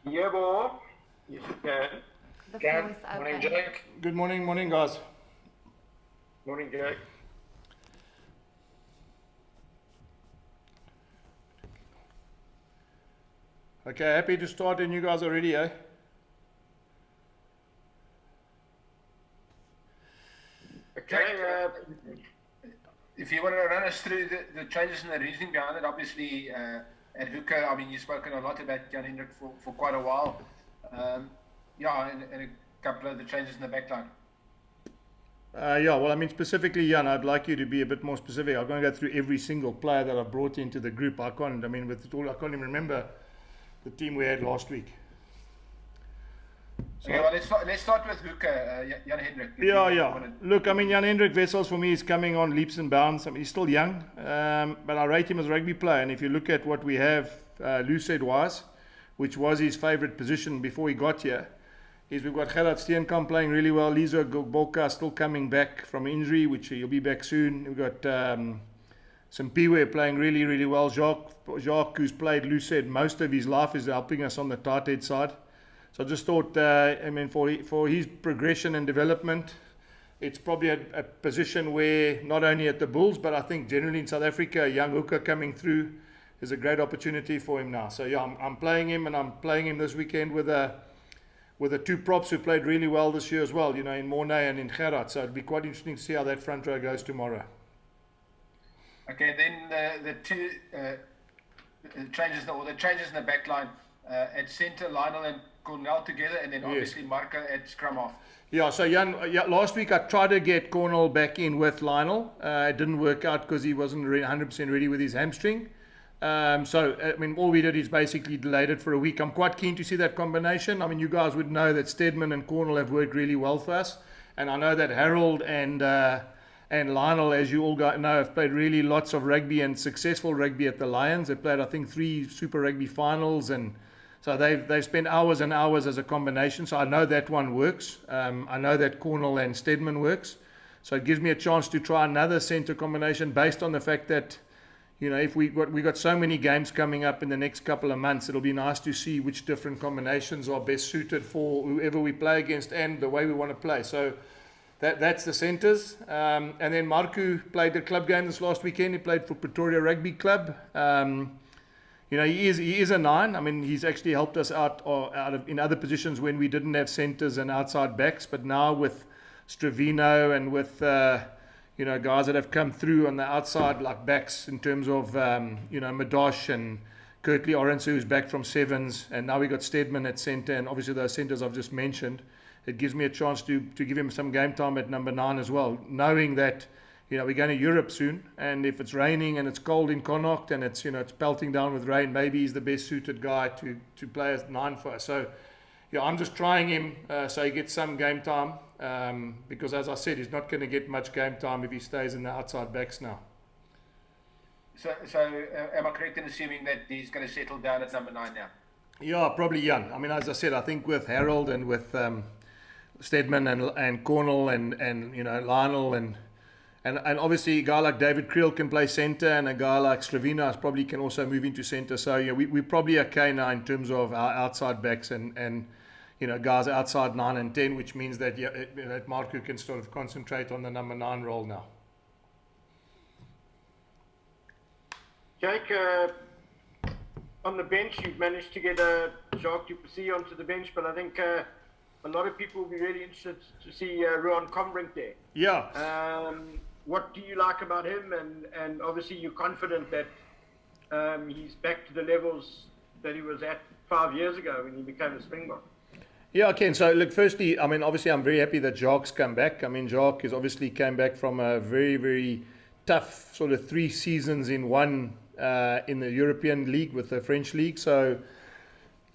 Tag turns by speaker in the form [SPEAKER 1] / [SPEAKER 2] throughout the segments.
[SPEAKER 1] Yeah, boy. Yes, you can.
[SPEAKER 2] The
[SPEAKER 3] Ken,
[SPEAKER 2] floor is
[SPEAKER 3] morning,
[SPEAKER 2] open.
[SPEAKER 3] Jake.
[SPEAKER 4] Good morning, guys.
[SPEAKER 1] Morning, Jake.
[SPEAKER 4] Okay, happy to start and you guys are ready, eh?
[SPEAKER 1] Okay,
[SPEAKER 3] If you want to run us through the changes and the reasoning behind it, obviously, at hooker, I mean, you've spoken a lot about Jan Hendrik for quite a while. Yeah, and a couple of the changes in the backline.
[SPEAKER 4] Yeah, well, I mean, specifically, Jan, I'd like you to be a bit more specific. I'm going to go through every single player that I've brought into the group. I can't even remember the team we had last week.
[SPEAKER 3] So, okay, well, let's start with hooker, Jan Hendrik.
[SPEAKER 4] Yeah. Look, I mean, Jan Hendrik Wessels for me is coming on leaps and bounds. I mean, he's still young, but I rate him as a rugby player. And if you look at what we have, Lucid-wise, which was his favourite position before he got here, is we've got Gerard Steenkamp playing really well. Lizo Gbolka still coming back from injury, which he'll be back soon. We've got Simpiwe playing really, really well. Jacques, who's played Lucid most of his life, is helping us on the tight head side. So I just thought, I mean, for his progression and development, it's probably a position where not only at the Bulls, but I think generally in South Africa, a young hooker coming through is a great opportunity for him now. So yeah, I'm playing him, and I'm playing him this weekend with the two props who played really well this year as well, you know, in Mornay and in Gerard. So it'd be quite interesting to see how that front row goes tomorrow.
[SPEAKER 3] Okay, then the two changes in the back line at centre, Lionel and Cornell together, and then obviously Marco at scrum off.
[SPEAKER 4] Yeah, so Jan, last week I tried to get Cornell back in with Lionel. It didn't work out because he wasn't 100% ready with his hamstring. So, I mean, all we did is basically delayed it for a week. I'm quite keen to see that combination. I mean, you guys would know that Stedman and Cornell have worked really well for us. And I know that Harold and Lionel, as you all know, have played really lots of rugby and successful rugby at the Lions. They played, I think, 3 Super Rugby finals, and so they've spent hours and hours as a combination. So I know that one works. I know that Cornell and Stedman works. So it gives me a chance to try another centre combination based on the fact that, you know, if we got so many games coming up in the next couple of months, it'll be nice to see which different combinations are best suited for whoever we play against and the way we want to play. So that's the centres. And then Marco played the club game this last weekend. He played for Pretoria Rugby Club. You know, he is a 9. I mean, he's actually helped us out in other positions when we didn't have centres and outside backs. But now with Stravino and with you know, guys that have come through on the outside like backs in terms of you know, Madosh and Curtly Orense, who's back from sevens, and now we got Stedman at centre, and obviously those centres I've just mentioned. It gives me a chance to give him some game time at number 9 as well, knowing that, you know, we're going to Europe soon, and if it's raining and it's cold in Connacht and it's, you know, it's pelting down with rain, maybe he's the best suited guy to play as 9 for us. So yeah, I'm just trying him so he gets some game time, because as I said, he's not going to get much game time if he stays in the outside backs now.
[SPEAKER 3] So am I correct in assuming that he's going to settle down at number 9 now?
[SPEAKER 4] Yeah, probably young. I mean, as I said, I think with Harold and with Stedman and Cornell and you know, Lionel and obviously a guy like David Creel can play centre, and a guy like Stravina probably can also move into centre. So yeah, we're probably okay now in terms of our outside backs and you know, guys outside 9 and 10, which means that that Marco can sort of concentrate on the number 9 role now.
[SPEAKER 1] Jake, on the bench, you've managed to get Jacques Duplessis onto the bench, but I think a lot of people will be really interested to see Ruan Combrink there.
[SPEAKER 4] Yeah.
[SPEAKER 1] What do you like about him? And obviously you're confident that he's back to the levels that he was at 5 years ago when he became a Springbok.
[SPEAKER 4] Yeah, Ken. So look, firstly, I mean, obviously I'm very happy that Jacques come back. I mean, Jacques has obviously came back from a very, very tough sort of 3 seasons in one in the European League with the French League. So,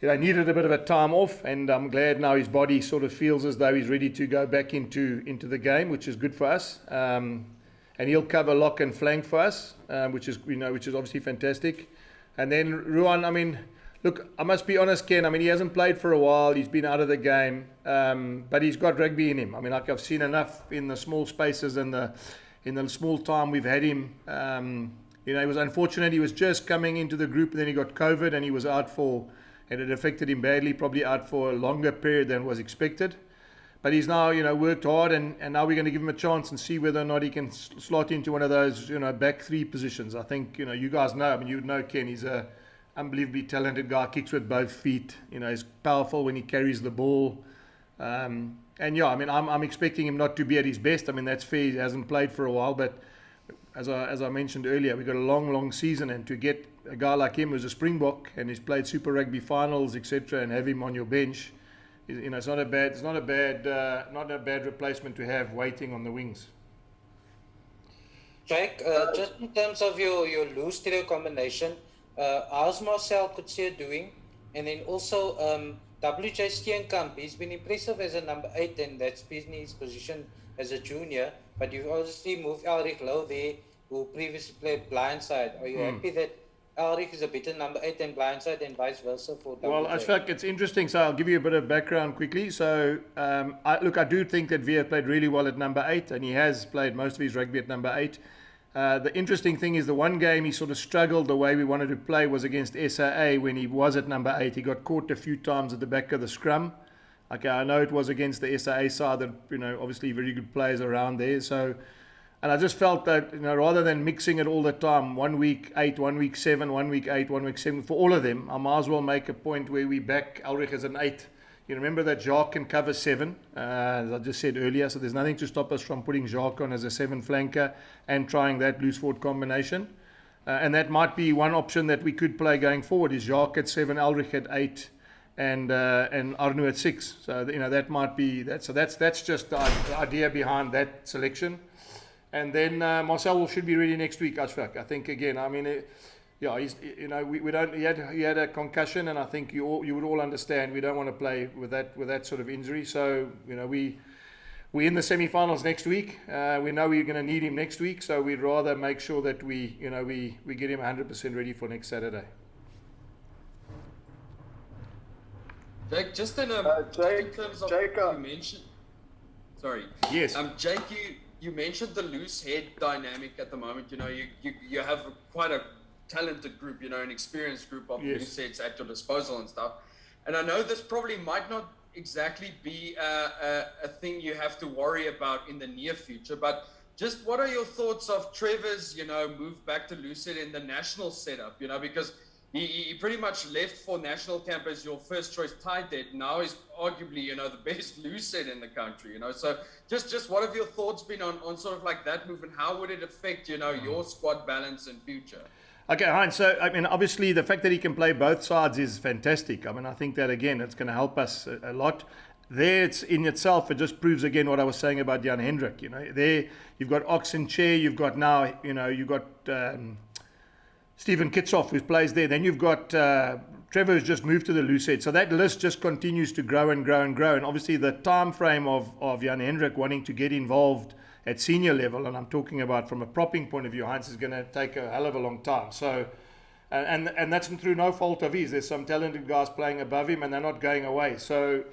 [SPEAKER 4] you know, needed a bit of a time off, and I'm glad now his body sort of feels as though he's ready to go back into the game, which is good for us. And he'll cover lock and flank for us, which is obviously fantastic. And then Ruan, I mean, look, I must be honest, Ken. I mean, he hasn't played for a while. He's been out of the game, but he's got rugby in him. I mean, like I've seen enough in the small spaces and in the small time we've had him. You know, it was unfortunate. He was just coming into the group, and then he got COVID, and he was out for and it affected him badly, probably out for a longer period than was expected. But he's now, worked hard, and now we're going to give him a chance and see whether or not he can slot into one of those, back three positions. I think, you guys know, I mean, you know Ken, he's a unbelievably talented guy, kicks with both feet, he's powerful when he carries the ball. And yeah, I mean, I'm expecting him not to be at his best. I mean, that's fair, he hasn't played for a while, but as I mentioned earlier, we've got a long season, and to get a guy like him who's a Springbok and he's played Super Rugby finals, etc., and have him on your bench, it's not a bad replacement to have waiting on the wings.
[SPEAKER 2] Jake, just in terms of your loose trio combination, how's Marcel Coetzee doing? And then also WJ Steenkamp, he's been impressive as a number 8, and that's been his position as a junior. But you've obviously moved Elric Lowe there, who previously played blindside. Are you happy that Elric is a better number 8 than blindside, and vice versa for WJ?
[SPEAKER 4] Well, Ashfaq, it's interesting, so I'll give you a bit of background quickly. So, I do think that Via played really well at number 8, and he has played most of his rugby at number 8. The interesting thing is the one game he sort of struggled the way we wanted to play was against SAA when he was at number 8. He got caught a few times at the back of the scrum. Okay, I know it was against the SAA side that, obviously very good players around there. So, and I just felt that, rather than mixing it all the time, 1 week 8, 1 week 7, 1 week 8, 1 week 7, for all of them, I might as well make a point where we back Elric as an 8. You remember that Jacques can cover 7, as I just said earlier, so there's nothing to stop us from putting Jacques on as a 7 flanker and trying that loose forward combination. And that might be one option that we could play going forward, is Jacques at 7, Elric at 8, and Arno at 6. So, that might be that. So that's just the idea behind that selection. And then Marcel should be ready next week, Ashfaq. I think, again, I mean, he's, we don't. He had a concussion, and I think you would all understand we don't want to play with that sort of injury. So, we're in the semi-finals next week. We know we're going to need him next week, so we'd rather make sure that we get him 100% ready for next Saturday.
[SPEAKER 5] Jake, just in terms of you mentioned. Sorry.
[SPEAKER 4] Yes.
[SPEAKER 5] Jake, you mentioned the loose head dynamic at the moment. You have quite a talented group, an experienced group of loose heads at your disposal and stuff. And I know this probably might not exactly be a thing you have to worry about in the near future, but just what are your thoughts of Trevor's, move back to loose head in the national setup, because he pretty much left for national camp as your first choice tight end. Now he's arguably, the best loose head in the country, So just what have your thoughts been on sort of like that move, and how would it affect, your squad balance in future?
[SPEAKER 4] Okay, Heinz, so, I mean, obviously the fact that he can play both sides is fantastic. I mean, I think that, again, it's going to help us a lot. There, it's in itself, it just proves again what I was saying about Jan Hendrik. There you've got Oxenchair, you've got now, you've got Stephen Kitsoff who plays there. Then you've got Trevor who's just moved to the loose head. So that list just continues to grow and grow and grow. And obviously the time frame of Jan Hendrik wanting to get involved at senior level, and I'm talking about from a propping point of view, Heinz, is going to take a hell of a long time. So, and that's through no fault of his. There's some talented guys playing above him, and they're not going away. So,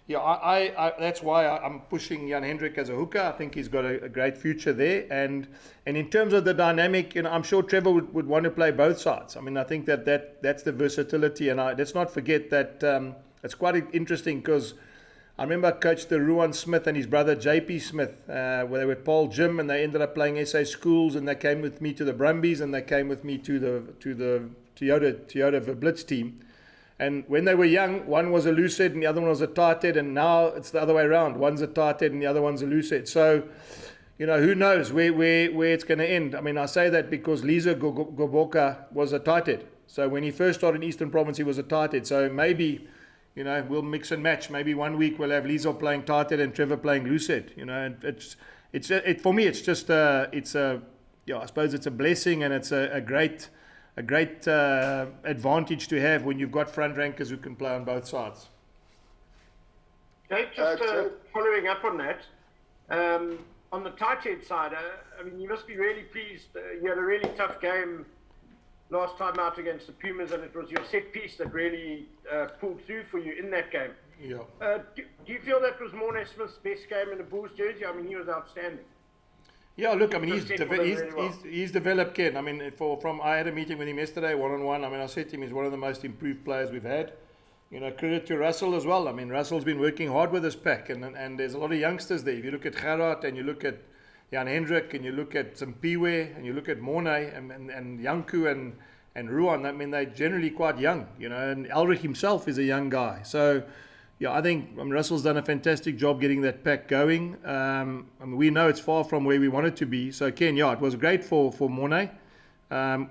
[SPEAKER 4] yeah, I that's why I'm pushing Jan Hendrik as a hooker. I think he's got a great future there. And in terms of the dynamic, I'm sure Trevor would want to play both sides. I mean, I think that's the versatility. And let's not forget that it's quite interesting because I remember I coached the Ruan Smith and his brother JP Smith, where they were Paul Jim, and they ended up playing SA schools, and they came with me to the Brumbies, and they came with me to the Toyota Blitz team. And when they were young, one was a loose head and the other one was a tight head, and now it's the other way around. One's a tight head and the other one's a loose head. So, who knows where it's going to end. I mean, I say that because Liza Goboka was a tight head. So when he first started in Eastern Province, he was a tight head. So maybe, we'll mix and match. Maybe 1 week we'll have Liza playing tight head and Trevor playing loose head. And for me, it's just I suppose it's a blessing, and it's a great advantage to have when you've got front rankers who can play on both sides.
[SPEAKER 1] Okay, just following up on that, on the tight head side, I mean, you must be really pleased. You had a really tough game last time out against the Pumas, and it was your set piece that really pulled through for you in that game.
[SPEAKER 4] Yeah.
[SPEAKER 1] Do you feel that was Morne Smith's best game in the Bulls jersey? I mean, he was outstanding.
[SPEAKER 4] Yeah, look, I mean, he's developed, Ken. I mean, I had a meeting with him yesterday, one-on-one. I mean, I said to him he's one of the most improved players we've had. credit to Russell as well. I mean, Russell's been working hard with this pack, and there's a lot of youngsters there. If you look at Gerard and you look at Jan Hendrik and you look at Simpiwe and you look at Mornay and Janku and Ruan, I mean, they're generally quite young, and Elrich himself is a young guy. So, yeah, I think Russell's done a fantastic job getting that pack going. We know it's far from where we want it to be. So, Ken, yeah, it was great for Mornay. I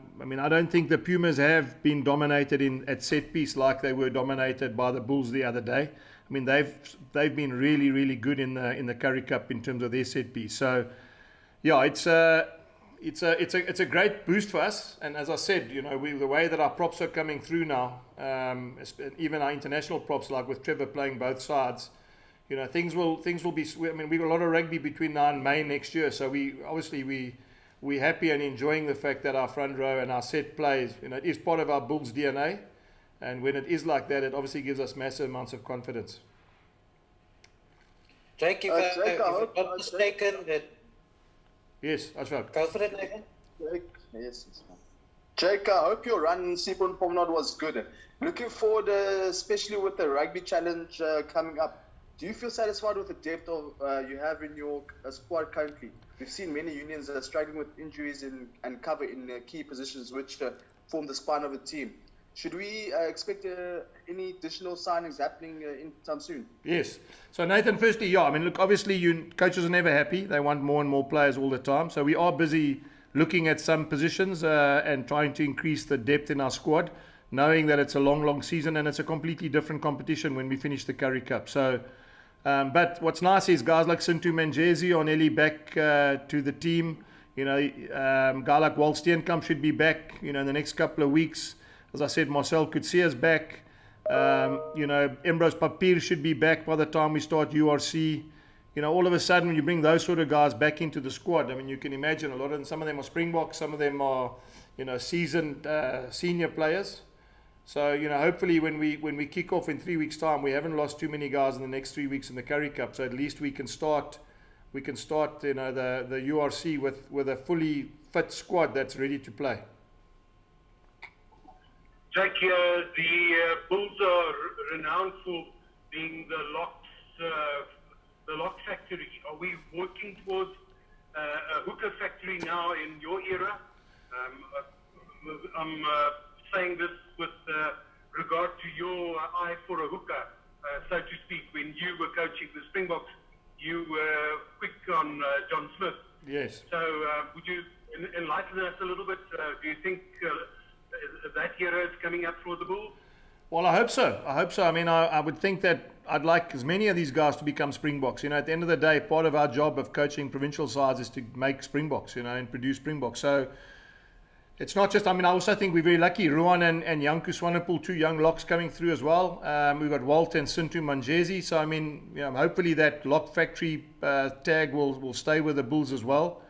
[SPEAKER 4] don't think the Pumas have been dominated at set piece like they were dominated by the Bulls the other day. I mean, they've been really, really good in the Currie Cup in terms of their set piece. So, yeah, it's a great boost for us. And as I said, the way that our props are coming through now, even our international props, like with Trevor playing both sides, things will be. I mean, we've got a lot of rugby between now and May next year. So we're happy and enjoying the fact that our front row and our set plays, it is part of our Bulls DNA. And when it is like that, it obviously gives us massive amounts of confidence.
[SPEAKER 2] Jake, if I'm not mistaken, that...
[SPEAKER 4] Yes, Ashfaq.
[SPEAKER 2] Go for it, Nathan.
[SPEAKER 6] Jake, yes. Jake, I hope your run in Seaborn Promenade was good. Looking forward, especially with the Rugby Challenge coming up. Do you feel satisfied with the depth of you have in your squad currently? We've seen many unions struggling with injuries and cover in key positions which form the spine of the team. Should we expect any additional signings happening in time soon?
[SPEAKER 4] Yes. So Nathan, firstly, yeah, I mean, look, obviously coaches are never happy. They want more and more players all the time. So we are busy looking at some positions and trying to increase the depth in our squad, knowing that it's a long season and it's a completely different competition when we finish the Currie Cup. So, but what's nice is guys like Sintu Manjezi on Ellie back to the team. Guy like Walt Steenkamp should be back, in the next couple of weeks. As I said, Marcel Coetzee back. Ambrose Papier should be back by the time we start URC. All of a sudden, when you bring those sort of guys back into the squad, I mean, you can imagine some of them are Springboks, some of them are, seasoned senior players. So, hopefully when we kick off in 3 weeks' time, we haven't lost too many guys in the next 3 weeks in the Currie Cup. So at least we can start, the URC with a fully fit squad that's ready to play.
[SPEAKER 1] Jake, the Bulls are renowned for being the lock factory. Are we working towards a hooker factory now in your era? I'm saying this with regard to your eye for a hooker, so to speak. When you were coaching the Springboks, you were quick on John Smith.
[SPEAKER 4] Yes.
[SPEAKER 1] So would you enlighten us a little bit? Do you think that era is coming up for the Bulls?
[SPEAKER 4] Well, I hope so. I mean, I would think that I'd like as many of these guys to become Springboks. At the end of the day, part of our job of coaching provincial sides is to make Springboks, and produce Springboks. So it's not just, I also think we're very lucky. Ruan and Janku Swanepoel, 2 young locks coming through as well. We've got Walt and Sintu Manjezi. So, hopefully that lock factory tag will stay with the Bulls as well.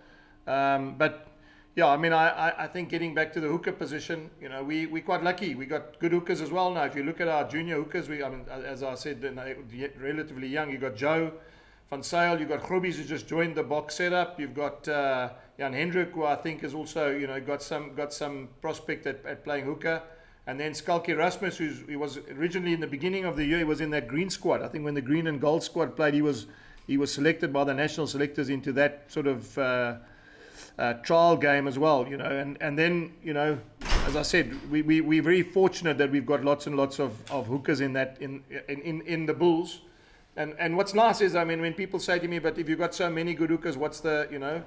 [SPEAKER 4] But yeah, I think getting back to the hooker position, we're quite lucky. We got good hookers as well now. If you look at our junior hookers, as I said, relatively young. You got Joe Van Sale, you've got Grobbies who just joined the box setup. You've got Jan Hendrik, who I think is also got some prospect at playing hooker. And then Skalki Rasmus, he was originally in the beginning of the year, he was in that green squad. I think when the green and gold squad played, he was selected by the national selectors into that sort of trial game as well, and then, as I said, we're very fortunate that we've got lots and lots of hookers in the Bulls, and what's nice is, when people say to me, but if you've got so many good hookers, what's the,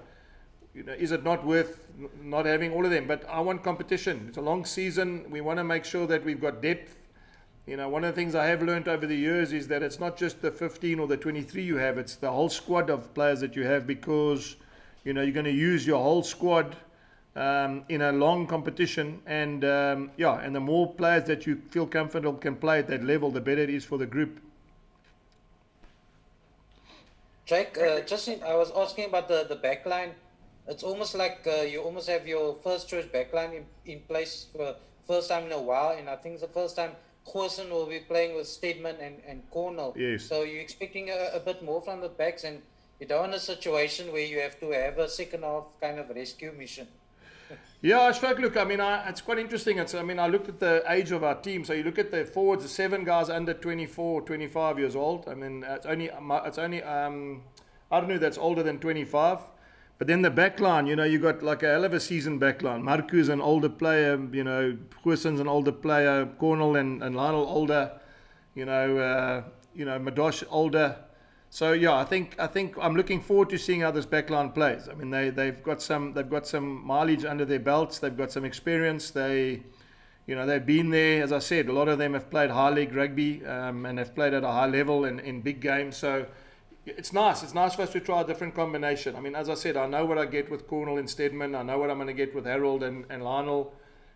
[SPEAKER 4] is it not worth not having all of them? But I want competition. It's a long season. We want to make sure that we've got depth. One of the things I have learned over the years is that it's not just the 15 or the 23 you have, it's the whole squad of players that you have, because you're going to use your whole squad in a long competition, and the more players that you feel comfortable can play at that level, the better it is for the group.
[SPEAKER 2] Jake, I was asking about the backline. It's almost like you almost have your first choice backline in place for first time in a while, and I think it's the first time Goosen will be playing with Stedman and Cornell.
[SPEAKER 4] Yes.
[SPEAKER 2] So you're expecting a bit more from the backs, and you don't want a situation where you have to have a second half kind of rescue mission.
[SPEAKER 4] Yeah, Ashfaq, look, I mean, it's quite interesting. I looked at the age of our team. So you look at the forwards, the 7 guys under 24, 25 years old. I mean, it's only I don't know that's older than 25. But then the back line, you got like a hell of a seasoned back line. Marcu's an older player, Goosen's an older player, Cornell and Lionel older, Madosh older. So yeah, I think I'm looking forward to seeing how this backline plays. I mean, they've got some mileage under their belts. They've got some experience. They've been there. As I said, a lot of them have played high league rugby and have played at a high level in big games. So it's nice. It's nice for us to try a different combination. I mean, as I said, I know what I get with Cornell and Stedman. I know what I'm going to get with Harold and Lionel.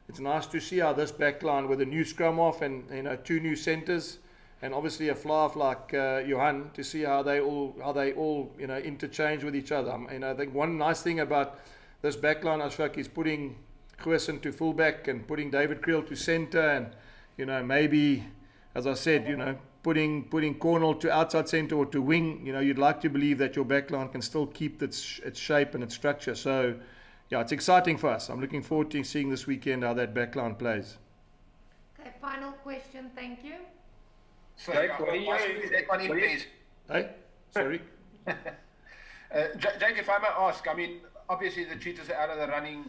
[SPEAKER 4] It's nice to see how this backline with a new scrum off and 2 new centres. And obviously a fly-off like Johan, to see how they all interchange with each other. I think one nice thing about this backline, Ashfaq, is putting Goosen to fullback and putting David Creel to centre, and maybe, as I said, putting Cornell to outside centre or to wing. You'd like to believe that your backline can still keep its shape and its structure. So yeah, it's exciting for us. I'm looking forward to seeing this weekend how that backline plays.
[SPEAKER 7] Okay, final question. Thank you.
[SPEAKER 3] So, Jake, please.
[SPEAKER 4] Hey, sorry.
[SPEAKER 3] Jake, if I may ask, I mean, obviously the Cheetahs are out of the running.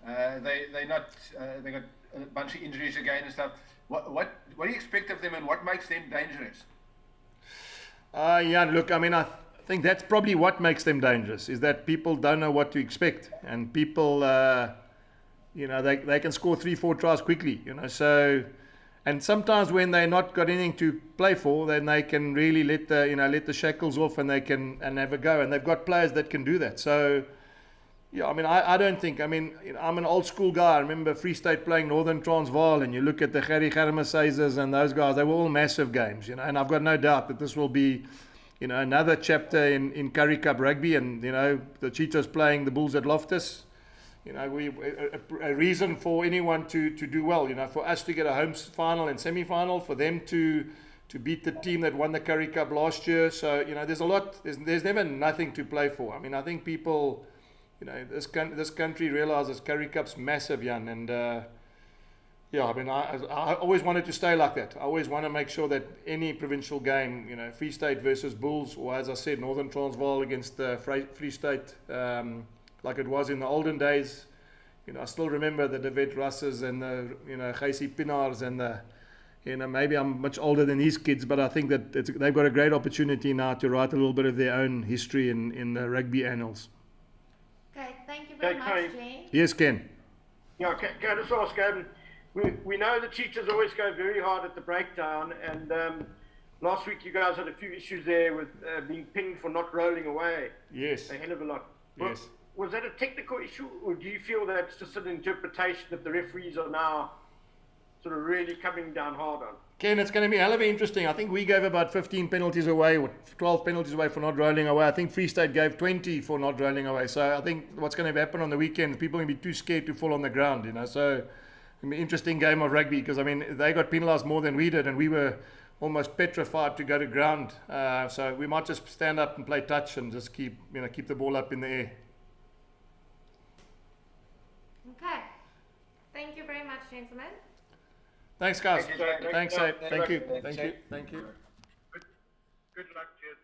[SPEAKER 3] They got a bunch of injuries again and stuff. What do you expect of them, and what makes them dangerous?
[SPEAKER 4] Yeah, look, I mean, I think that's probably what makes them dangerous, is that people don't know what to expect, and people, they can score 3-4 tries quickly, so. And sometimes when they're not got anything to play for, then they can really let the shackles off and they can have a go. And they've got players that can do that. So, yeah, I mean, I don't think. I mean, I'm an old school guy. I remember Free State playing Northern Transvaal, and you look at the Gerrie Germasizers and those guys. They were all massive games, And I've got no doubt that this will be, another chapter in Currie Cup rugby, and the Cheetahs playing the Bulls at Loftus. A reason for anyone to do well, for us to get a home final and semi-final, for them to beat the team that won the Currie Cup last year. So, there's a lot, there's never nothing to play for. I mean, I think people, this country realizes Currie Cup's massive, Jan, and yeah, I mean, I always wanted to stay like that. I always want to make sure that any provincial game, Free State versus Bulls, or as I said, Northern Transvaal against Free State, like it was in the olden days. I still remember the David Russes and the, Gijsie Pinaars and the, maybe I'm much older than these kids, but I think that they've got a great opportunity now to write a little bit of their own history in the rugby annals.
[SPEAKER 7] Okay, thank you very much, Jane.
[SPEAKER 4] Yes, Ken.
[SPEAKER 1] Yeah, can I just ask, we know the Cheetahs always go very hard at the breakdown, and last week you guys had a few issues there with being pinged for not rolling away.
[SPEAKER 4] Yes.
[SPEAKER 1] A hell of a lot.
[SPEAKER 4] Yes.
[SPEAKER 1] Was that a technical issue, or do you feel that's just an interpretation that the referees are now sort of really coming down hard on?
[SPEAKER 4] Ken, it's going to be hell of interesting. I think we gave about 15 penalties away, or 12 penalties away for not rolling away. I think Free State gave 20 for not rolling away. So I think what's going to happen on the weekend, people are going to be too scared to fall on the ground, So it's going to be an interesting game of rugby, because, I mean, they got penalised more than we did, and we were almost petrified to go to ground. So we might just stand up and play touch and just keep the ball up in the air.
[SPEAKER 7] Okay. Thank you very much, gentlemen.
[SPEAKER 4] Thanks, guys.
[SPEAKER 1] Thank you.
[SPEAKER 4] Thanks, Abe. Thank you. Thank you. Thank you.
[SPEAKER 1] Good luck, cheers.